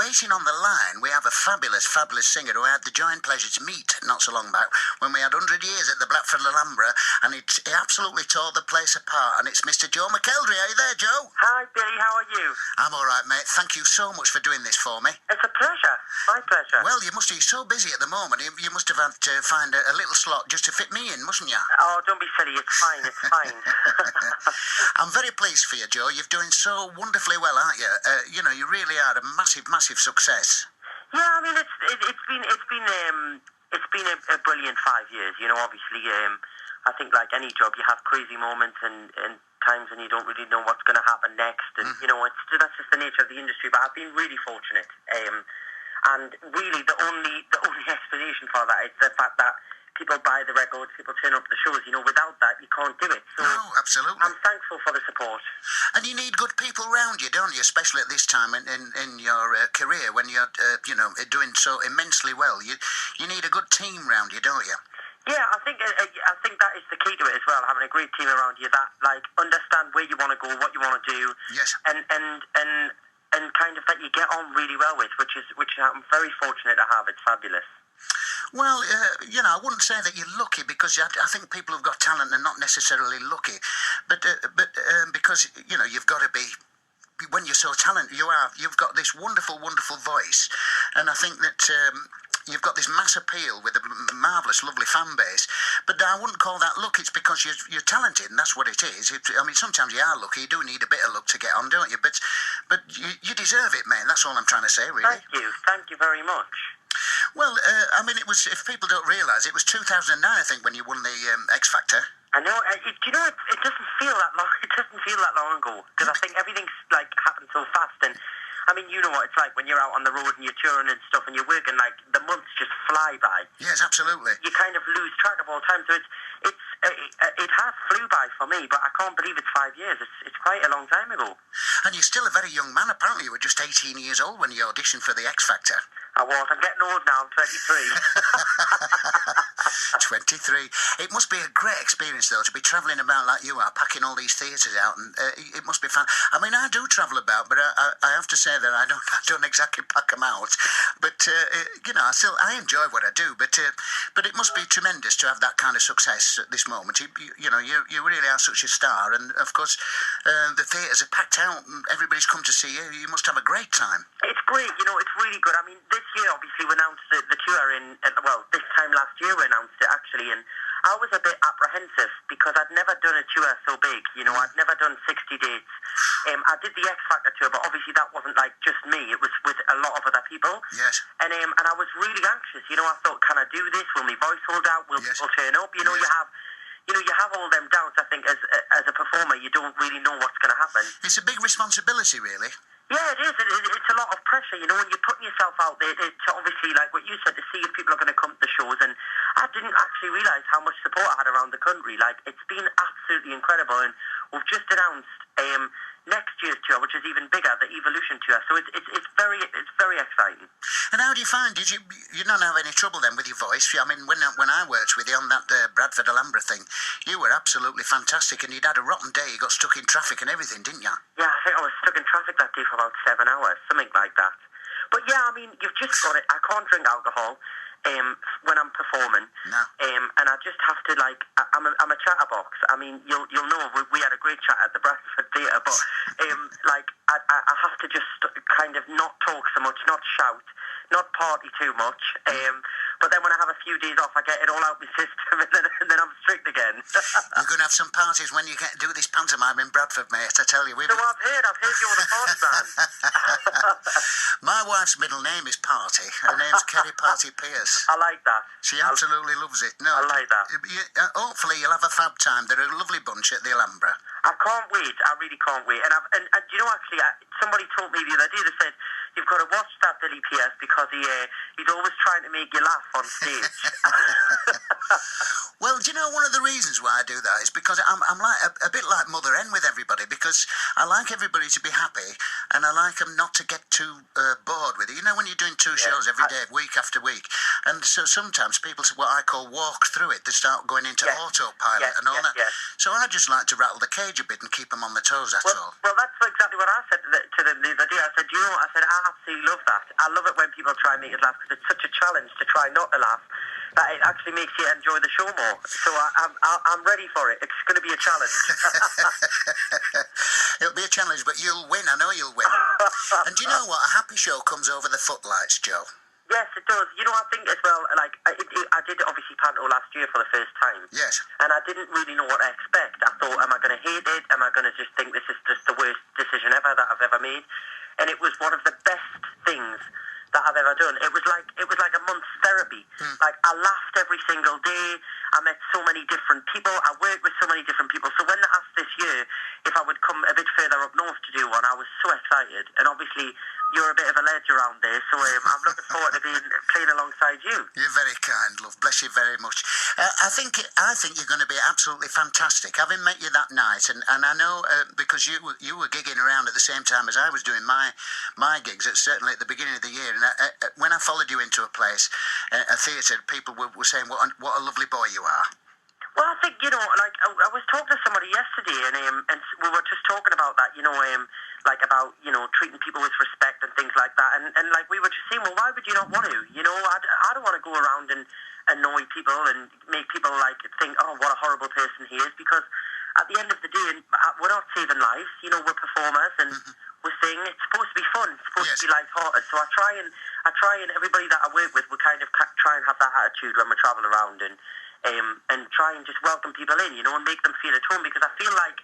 waiting on the line, we have a fabulous singer who I had the joy and pleasure to meet not so long back when we had 100 years at the Blackford Alhambra, and he absolutely tore the place apart, and it's Mr. Joe McElderry. Are you there, Joe? Hi, Billy. How are you? I'm all right, mate. Thank you so much for doing this for me. It's a pleasure. My pleasure. Well, you must be so busy at the moment. You must have had to find a little slot just to fit me in, mustn't you? Oh, don't be silly. It's fine. It's fine. I'm very pleased for you, Joe. You're doing so wonderfully well, aren't you? You really are a massive success. Yeah, I mean, it's been a brilliant 5 years. You know, obviously, I think like any job, you have crazy moments and times when you don't really know what's going to happen next, and you know, that's just the nature of the industry. But I've been really fortunate, and really the only explanation for that is the fact that people buy the records, people turn up the shows. You know, without that, you can't do it. So no, absolutely. I'm thankful for the support. And you need good people around you, don't you? Especially at this time in your career, when you're doing so immensely well. You need a good team around you, don't you? Yeah, I think that is the key to it as well. Having a great team around you that like understand where you want to go, what you want to do. Yes. And kind of that you get on really well with, which I'm very fortunate to have. It's fabulous. Well, I wouldn't say that you're lucky, because I think people who've got talent are not necessarily lucky, but because you've got to be. When you're so talented, you've got this wonderful voice, and I think that you've got this mass appeal with a marvellous, lovely fan base. But I wouldn't call that luck. It's because you're talented, and that's what it is. Sometimes you are lucky. You do need a bit of luck to get on, don't you? But you deserve it, man. That's all I'm trying to say, really. Thank you very much. Well, it was, if people don't realise, it was 2009, I think, when you won the X Factor. I know. It doesn't feel that long. It doesn't feel that long ago, because I think everything's like happened so fast. And I mean, you know what it's like when you're out on the road and you're touring and stuff, and you're working. Like the months just fly by. Yes, absolutely. You kind of lose track of all time. So it has flew by for me, but I can't believe it's 5 years. It's quite a long time ago. And you're still a very young man. Apparently, you were just 18 years old when you auditioned for the X Factor. I was. I'm getting old now. I'm 23. 23. It must be a great experience, though, to be travelling about like you are, packing all these theatres out, and it must be fun. I mean, I do travel about, but I have to say that I don't exactly pack them out. But I enjoy what I do. But it must be tremendous to have that kind of success at this moment. You really are such a star, and of course, the theatres are packed out, and everybody's come to see you. You must have a great time. It's great. It's really good. I mean, this year, obviously, we announced the tour this time last year we announced it, actually, and I was a bit apprehensive because I'd never done a tour so big. I'd never done 60 dates. I did the X Factor tour, but obviously that wasn't like just me. It was with a lot of other people. Yes. And I was really anxious. I thought, can I do this? Will my voice hold out? Will people turn up? Yes. You have all them doubts. I think as a performer, you don't really know what's going to happen. It's a big responsibility, really. Yeah, it is. It's a lot of pressure, when you're putting yourself out there. It's obviously, like what you said, to see if people are going to come to the shows. And I didn't actually realise how much support I had around the country. Like, it's been absolutely incredible. And we've just announced next year's tour, which is even bigger, the Evolution tour. So it's very exciting. And how do you find? You don't have any trouble then with your voice? I mean, when I worked with you on that Bradford Alhambra thing, you were absolutely fantastic, and you'd had a rotten day. You got stuck in traffic and everything, didn't you? Yeah, I think I was stuck in traffic that day for about 7 hours, something like that. But yeah, I mean, you've just got it. I can't drink alcohol when I'm performing. No. And I just have to, like, I'm a chatterbox. I mean, you'll know we had a great chat at the Bradford Theatre, but I have to just kind of not talk so much, not shout, not party too much. But then when I have a few days off, I get it all out of my system, and then I'm strict again. You're going to have some parties when you do this pantomime in Bradford, mate, I tell you. So I've heard you're the party man. My wife's middle name is Party. Her name's Kerry Party Pearce. I like that. She absolutely loves it. No, I like that. Hopefully you'll have a fab time. They're a lovely bunch at the Alhambra. I can't wait. I really can't wait. And actually, somebody told me the other day, they said, you've got to watch that Billy Pearce because he He's always trying to make you laugh on stage. Well, do you know one of the reasons why I do that is because I'm like a bit like Mother Hen with everybody, because I like everybody to be happy and I like them not to get too bored with it. You know, when you're doing two shows every day, week after week, and so sometimes people, what I call walk through it, they start going into autopilot and all that. So I just like to rattle the cage a bit and keep them on the toes, that's all. Well, that's exactly what I said to them the other day. I said, you know what? I said, I absolutely love that. I love it when people try and make us laugh, because it's such a challenge to try not to laugh, that it actually makes you enjoy the show more. So I'm ready for it. It's going to be a challenge. It'll be a challenge, but you'll win. I know you'll win. And do you know what? A happy show comes over the footlights, Joe. Yes, it does. You know, I think as well, like, I did obviously Panto last year for the first time. Yes. And I didn't really know what to expect. I thought, am I going to hate it? Am I going to just think this is just the worst decision ever that I've ever made? And it was one of the best things that I've ever done. It was like a month's therapy. Like, I laughed every single day. I met so many different people. I worked with so many different people. So when they asked this year if I would come a bit further up north to do one, I was so excited. And obviously, you're a bit of a ledge around there, so I'm looking forward to playing alongside you. You're very kind, love. Bless you very much. I think you're going to be absolutely fantastic. Having met you that night, and I know because you were gigging around at the same time as I was doing my gigs, certainly at the beginning of the year. And when I followed you into a place, a theatre, people were saying, what a lovely boy you are. Well, I think, you know, like, I was talking to somebody yesterday, and we were just talking about that, you know, like, about, you know, treating people with respect and things like that, and like, we were just saying, well, why would you not want to? You know, I don't want to go around and annoy people and make people, like, think, oh, what a horrible person he is, because at the end of the day, we're not saving lives, you know, we're performers, and we're saying it's supposed to be fun, it's supposed to be light-hearted, so I try and everybody that I work with, we kind of try and have that attitude when we travel around, and try and just welcome people in, you know, and make them feel at home, because I feel like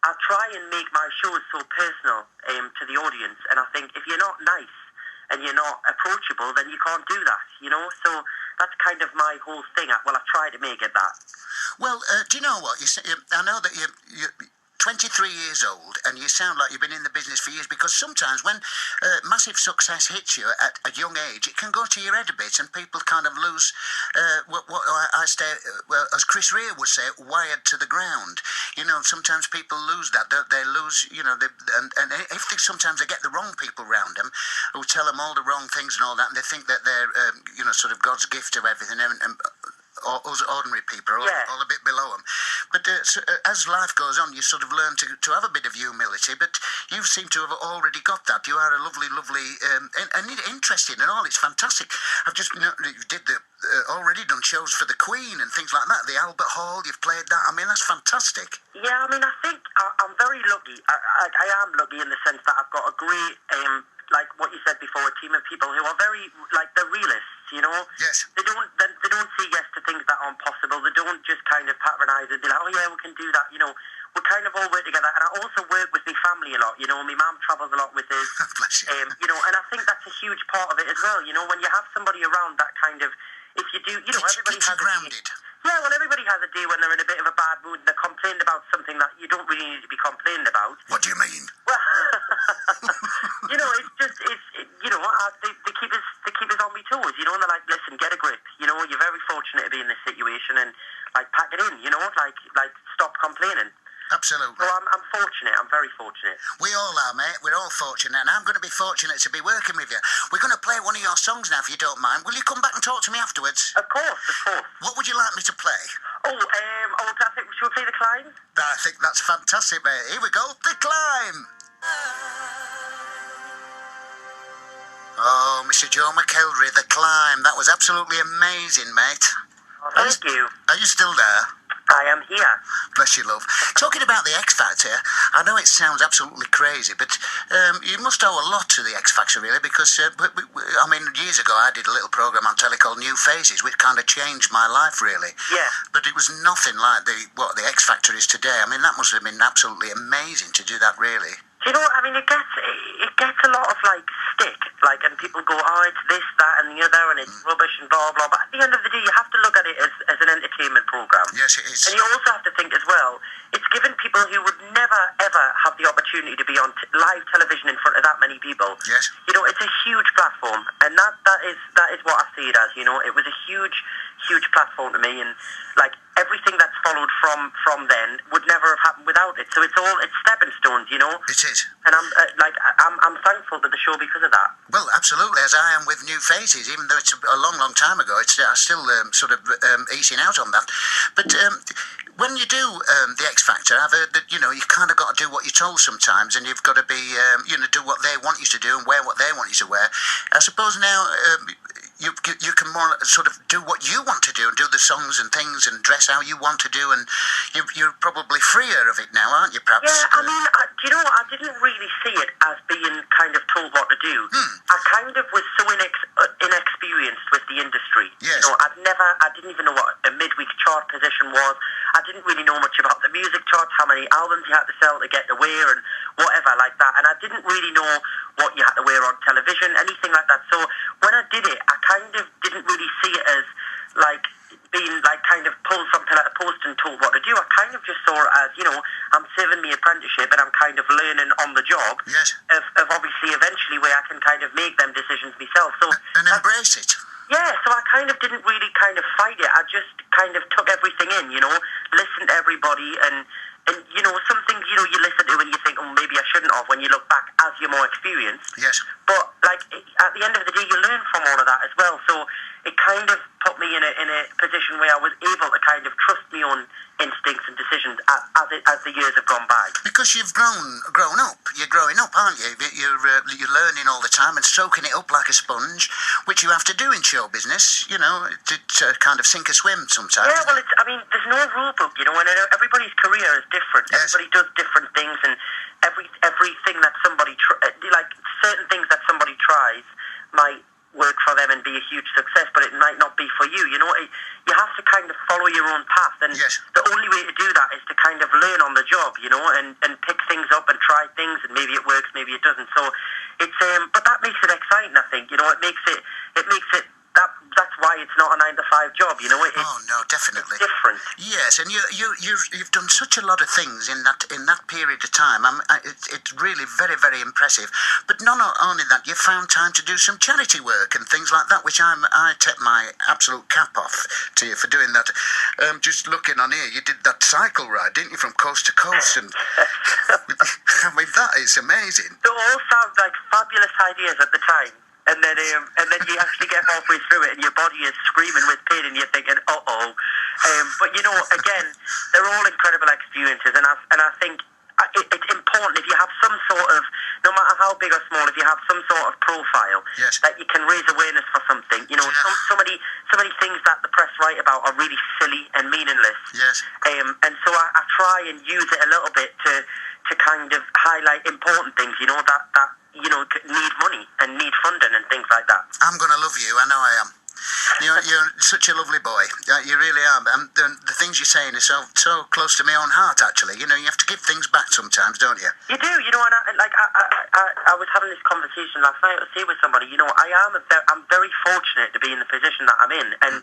I try and make my shows so personal to the audience, and I think if you're not nice and you're not approachable, then you can't do that, you know, so that's kind of my whole thing. Well, I try to make it that. Well, do you know what? I know that you're 23 years old and you sound like you've been in the business for years, because sometimes when massive success hits you at a young age, it can go to your head a bit and people kind of lose what I say, as Chris Rea would say, wired to the ground. You know, sometimes people lose that. They lose, you know, and if sometimes they get the wrong people around them who tell them all the wrong things and all that, and they think that they're, you know, sort of God's gift to everything, or us ordinary people are all a bit below them. But as life goes on, you sort of learn to have a bit of humility, but you seem to have already got that. You are a lovely, and interesting and all. It's fantastic. I've just, you did already done shows for the Queen and things like that. The Albert Hall, you've played that. I mean, that's fantastic. Yeah, I mean, I think I'm very lucky. I am lucky in the sense that I've got a great, like what you said before, a team of people who are very, like, they're realists, you know? Yes. They don't say yes to things that aren't possible. They don't just kind of patronise and be like, oh yeah, we can do that, you know? We kind of all work together, and I also work with my family a lot, you know? My mum travels a lot with us. Bless you. You know, and I think that's a huge part of it as well, you know? When you have somebody around that kind of, if you do, you know, everybody has grounded. Yeah, well, everybody has a day when they're in a bit of a bad mood and they're complaining about something that you don't really need to be complaining about. What do you mean? Well, you know, you know, they keep us on my toes, you know, and they're like, listen, get a grip, you know, you're very fortunate to be in this situation, and, like, pack it in, you know, like stop complaining. Absolutely. So I'm fortunate. I'm very fortunate. We all are, mate. We're all fortunate, and I'm going to be fortunate to be working with you. We're going to play one of your songs now, if you don't mind. Will you come back and talk to me afterwards? Of course, of course. What would you like me to play? I think, should we play The Climb? I think that's fantastic, mate. Here we go. The Climb. Oh, Mr. Joe McElderry, The Climb. That was absolutely amazing, mate. Oh, thank you. Are you still there? I am here. Bless you, love. Talking about the X Factor, I know it sounds absolutely crazy, but you must owe a lot to the X Factor, really, because, I mean, years ago I did a little programme on telly called New Faces, which kind of changed my life, really. Yeah. But it was nothing like what the X Factor is today. I mean, that must have been absolutely amazing to do that, really. Do you know what I mean? It gets a lot of, like, stick, like, and people go, oh, it's this, that, and the other, and it's rubbish and blah, blah, but at the end of the day, you have to look at it as an entertainment programme. Yes, it is. And you also have to think as well, it's given people who would never, ever have the opportunity to be on live television in front of that many people. Yes. You know, it's a huge platform, and that that is what I see it as. You know, it was a huge platform to me, and like everything that's followed from then would never have happened without it. So it's stepping stones, you know. It is. And I'm thankful to the show because of that. Well, absolutely, as I am with New Faces, even though it's a long time ago, I'm still sort of easing out on that. But when you do the X Factor, I've heard that, you know, you've kind of got to do what you're told sometimes, and you've got to be, do what they want you to do and wear what they want you to wear. I suppose now you can more sort of do what you want to do and do the songs and things and dress how you want to do, and you're probably freer of it now, aren't you, perhaps? Yeah, I mean, do you know what? I didn't really see it as being kind of told what to do. I kind of was so inexperienced with the industry. Yes. You know, I didn't even know what a midweek chart position was. I didn't really know much about the music charts, how many albums you had to sell to get to wear and whatever like that. And I didn't really know what you had to wear on television, anything like that. So when I did it, I kind of didn't really see it as like being like kind of pulled from pillar to post and told what to do. I kind of just saw it as, you know, I'm serving my apprenticeship and I'm kind of learning on the job. Yes. Of obviously eventually where I can kind of make them decisions myself. So and embrace it. yeah, so I kind of didn't really kind of fight it. I just kind of took everything in, you know, listened to everybody, and you know, some things, you know, you listen to and you think, oh, maybe I shouldn't have, when you look back as you're more experienced. Yes. But like at the end of the day, you learn from all of that as well. So it kind of put me in a position where I was able to kind of trust my own instincts and decisions as the years have gone by. Because you've grown up. You're growing up, aren't you? You're learning all the time and soaking it up like a sponge, which you have to do in show business, you know, to kind of sink or swim sometimes. Yeah, well, there's no rule book, you know, and everybody's career is different. Yes. Everybody does different things, and everything that somebody like certain things that somebody tries might work for them and be a huge success, but it might not be for you. You know, you have to kind of follow your own path, and yes. the only way to do that is to kind of learn on the job, you know, and pick things up and try things, and maybe it works, maybe it doesn't. So it's but that makes it exciting, I think. You know, it makes it that's why it's not a 9-to-5 job. You know, oh no, definitely it's different. Yes, and you've done such a lot of things in that period of time. It's really very, very impressive. But not only that, you found time to do some charity work and things like that, which I take my absolute cap off to you for doing that. Just looking on here, you did that cycle ride, didn't you, from coast to coast? And I mean, that is amazing. They all sound like fabulous ideas at the time. And then you actually get halfway through it, and your body is screaming with pain, and you're thinking, "Uh-oh." But you know, again, they're all incredible experiences, and I think it's important if you have some sort of, no matter how big or small, if you have some sort of profile, yes. that you can raise awareness for something. You know, yeah. so many things that the press write about are really silly and meaningless. Yes. And so I try and use it a little bit to kind of highlight important things. You know, that you know, need money and need funding and things like that. I'm going to love you. I know I am. You're such a lovely boy. You really are. And the things you're saying are so close to my own heart, actually. You know, you have to give things back sometimes, don't you? You do. You know, and I was having this conversation last night, with somebody. You know, I'm very fortunate to be in the position that I'm in, and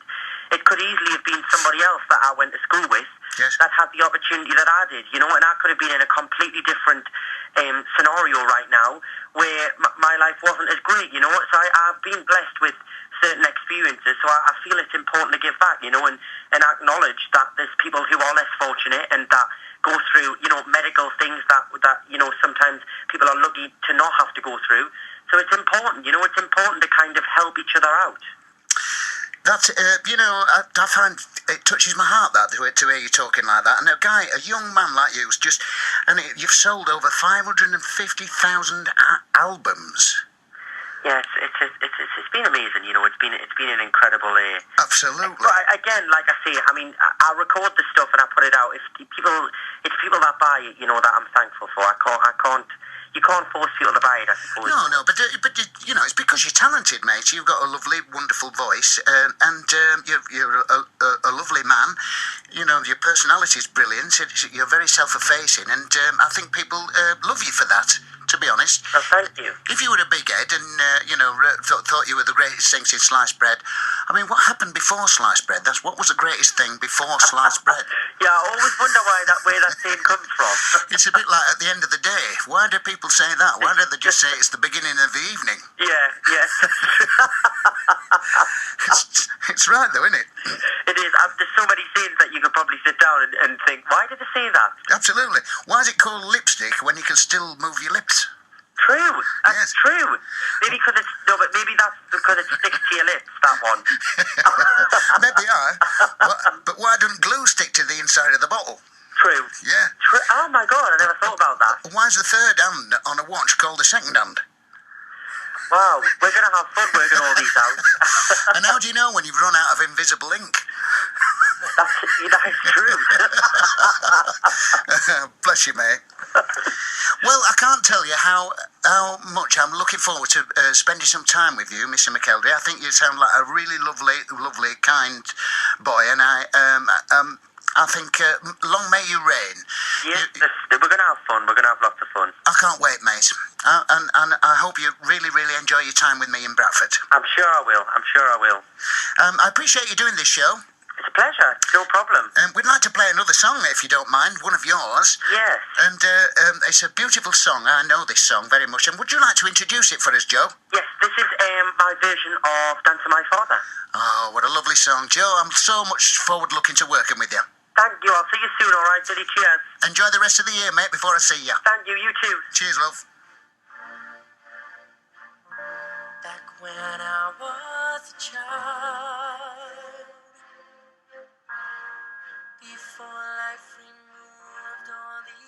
it could easily have been somebody else that I went to school with, yes. that had the opportunity that I did. You know, and I could have been in a completely different scenario right now where my life wasn't as great. You know, so I've been blessed with certain experiences, so I feel it's important to give back, you know, and acknowledge that there's people who are less fortunate and that go through, you know, medical things that you know, sometimes people are lucky to not have to go through. So it's important, you know, it's important to kind of help each other out. That's, you know, I find it touches my heart that to hear you talking like that. And a young man like you've you've sold over 550,000 albums. Yes, it's been amazing. You know, it's been an incredible. Absolutely. But again, like I say, I mean, I record the stuff and I put it out. It's people that buy it, you know, that I'm thankful for. You can't force people to buy it, I suppose. No, but you know, it's because you're talented, mate. You've got a lovely, wonderful voice, and you're a lovely man. You know, your personality is brilliant. You're very self-effacing, and I think people love you for that. To be honest. Oh, thank you. If you were a big head and you know, thought you were the greatest thing since sliced bread, I mean, what happened before sliced bread? What was the greatest thing before sliced bread? Yeah, I always wonder where that saying comes from. It's a bit like at the end of the day. Why do people say that? Why don't they just say it's the beginning of the evening? Yeah. It's right though, isn't it? It is. There's so many scenes that you could probably sit down and think, why did they say that? Absolutely. Why is it called lipstick when you can still move your lips? True. That's Yes. true. Maybe because it's no, but maybe that's because it sticks to your lips. That one. Maybe but why doesn't glue stick to the inside of the bottle? True. Yeah. True. Oh my god, I never thought about that. Why is the third hand on a watch called the second hand? Wow, we're gonna have fun working all these out. And how do you know when you've run out of invisible ink? That's true. Bless you, mate. Well, I can't tell you how much I'm looking forward to spending some time with you, Mr. McElderry. I think you sound like a really lovely, kind boy, and I think long may you reign. Yes, we're going to have fun. We're going to have lots of fun. I can't wait, mate. And I hope you really enjoy your time with me in Bradford. I'm sure I will. I appreciate you doing this show. It's a pleasure. No problem. We'd like to play another song, if you don't mind, one of yours. Yes. And it's a beautiful song. I know this song very much. And would you like to introduce it for us, Joe? Yes, this is my version of Dance to My Father. Oh, what a lovely song, Joe. I'm so much forward looking to working with you. Thank you. I'll see you soon, all right, Billy? Cheers. Enjoy the rest of the year, mate, before I see you. Thank you. You too. Cheers, love. Back when I was a child, before life removed all the